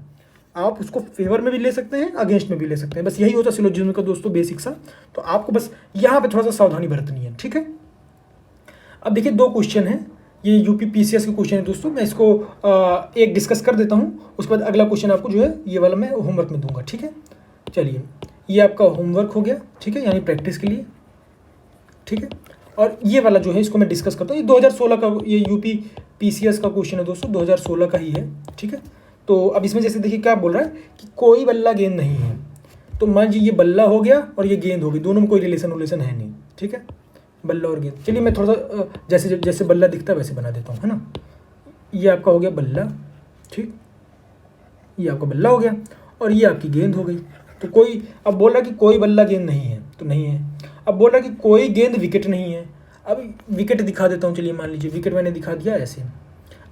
आप उसको फेवर में भी ले सकते हैं, अगेंस्ट में भी ले सकते हैं। बस यही होता है सिलोजिज्म का दोस्तों, बेसिक सा। तो आपको बस यहाँ पे थोड़ा सा सावधानी बरतनी है, ठीक है। अब देखिए 2 क्वेश्चन हैं, ये यूपी पीसीएस के क्वेश्चन है दोस्तों। मैं इसको एक डिस्कस कर देता हूँ, उसके बाद अगला क्वेश्चन आपको जो है ये वाला मैं होमवर्क में दूंगा, ठीक है। चलिए, ये आपका होमवर्क हो गया, ठीक है, यानी प्रैक्टिस के लिए, ठीक है। और ये वाला जो है इसको मैं डिस्कस करता हूँ। ये 2016 का, ये यूपी पीसीएस का क्वेश्चन है दोस्तों, 2016 का ही है, ठीक है। तो अब इसमें जैसे देखिए क्या बोल रहा है कि कोई बल्ला गेंद नहीं है। तो मान लीजिए ये बल्ला हो गया और ये गेंद हो गई, दोनों में कोई रिलेशन है नहीं, ठीक है, बल्ला और गेंद। चलिए मैं थोड़ा सा जैसे जैसे बल्ला दिखता है वैसे बना देता हूँ, है ना। ये आपका हो गया बल्ला, ठीक, ये आपका बल्ला हो गया और ये आपकी गेंद हो गई। तो कोई अब बोल रहा है कि कोई बल्ला गेंद नहीं है, तो नहीं है। अब बोल रहा है कि कोई गेंद विकेट नहीं है। अब विकेट दिखा देता हूँ, चलिए मान लीजिए विकेट मैंने दिखा दिया ऐसे।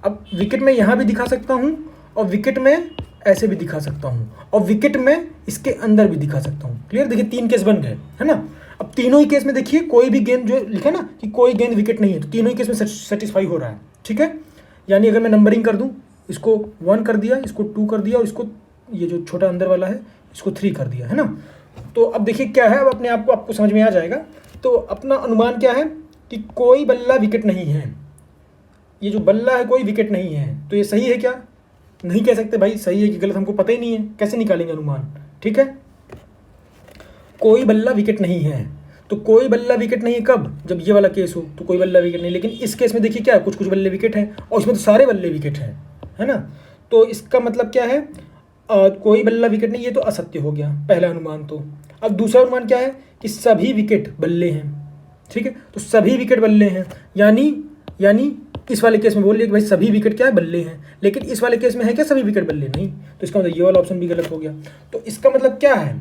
अब विकेट मैं यहाँ भी दिखा सकता हूँ और विकेट में ऐसे भी दिखा सकता हूँ और विकेट में इसके अंदर भी दिखा सकता हूँ, क्लियर। देखिए 3 केस बन गए, है ना। अब तीनों ही केस में देखिए कोई भी गेंद जो लिखा ना कि कोई गेंद विकेट नहीं है, तो तीनों ही केस में सेटिस्फाई हो रहा है, ठीक है। यानी अगर मैं नंबरिंग कर दूँ, इसको 1 कर दिया, इसको 2 कर दिया और इसको ये जो छोटा अंदर वाला है इसको 3 कर दिया, है ना। तो अब देखिए क्या है, अब अपने आप को आपको समझ में आ जाएगा। तो अपना अनुमान क्या है कि कोई बल्ला विकेट नहीं है। ये जो बल्ला है कोई विकेट नहीं है, तो ये सही है क्या? नहीं कह सकते भाई सही है कि गलत, हमको पता ही नहीं है, कैसे निकालेंगे अनुमान। ठीक है, कोई बल्ला विकेट नहीं है, तो कोई बल्ला विकेट नहीं है कब? जब ये वाला केस हो तो कोई बल्ला विकेट नहीं। लेकिन इस केस में देखिए क्या है, कुछ कुछ बल्ले विकेट हैं और इसमें तो सारे बल्ले विकेट हैं, है ना। तो इसका मतलब क्या है, कोई बल्ला विकेट नहीं, ये तो असत्य हो गया पहला अनुमान। तो अब दूसरा अनुमान क्या है कि सभी विकेट बल्ले हैं। ठीक है, तो सभी विकेट बल्ले हैं, यानी इस वाले केस में बोल लिया कि भाई सभी विकेट क्या है, बल्ले हैं। लेकिन इस वाले केस में है क्या सभी विकेट बल्ले? नहीं, तो इसका मतलब ये वाला ऑप्शन भी गलत हो गया। तो इसका मतलब क्या है,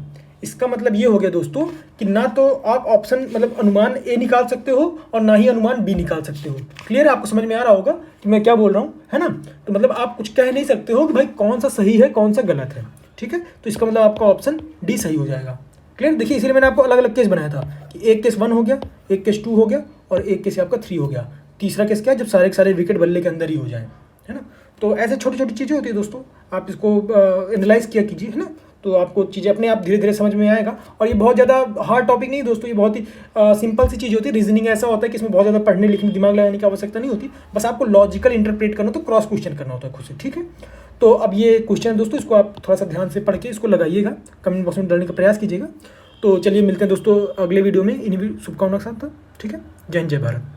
इसका मतलब ये हो गया दोस्तों कि ना तो आप ऑप्शन मतलब अनुमान ए निकाल सकते हो और ना ही अनुमान बी निकाल सकते हो। क्लियर है, आपको समझ में आ रहा होगा कि मैं क्या बोल रहा हूँ, है ना। तो मतलब आप कुछ कह नहीं सकते हो कि भाई कौन सा सही है कौन सा गलत है। ठीक है, तो इसका मतलब आपका ऑप्शन डी सही हो जाएगा। क्लियर, देखिए इसीलिए मैंने आपको अलग अलग केस बनाया था कि एक केस 1 हो गया, एक केस 2 हो गया और एक केस आपका 3 हो गया। तीसरा केस क्या है, जब सारे के सारे विकेट बल्ले के अंदर ही हो जाए, है ना। तो ऐसे छोटी छोटी चीज़ें होती है दोस्तों, आप इसको एनालाइज किया कीजिए, है ना। तो आपको चीज़ें अपने आप धीरे धीरे समझ में आएगा। और ये बहुत ज़्यादा हार्ड टॉपिक नहीं दोस्तों, ये बहुत ही सिंपल सी चीज़ होती है। रीजनिंग ऐसा होता है कि इसमें बहुत ज़्यादा पढ़ने लिखने दिमाग लगाने की आवश्यकता नहीं होती, बस आपको लॉजिकल इंटरप्रेट करना, तो क्रॉस क्वेश्चन करना होता है खुद से। ठीक है, तो अब ये क्वेश्चन है दोस्तों, इसको आप थोड़ा सा ध्यान से पढ़ के इसको लगाइएगा, कमेंट बॉक्स में डालने का प्रयास कीजिएगा। तो चलिए मिलते हैं दोस्तों अगले वीडियो में इन्हीं शुभकामनाओं के साथ। ठीक है, जय हिंद जय भारत।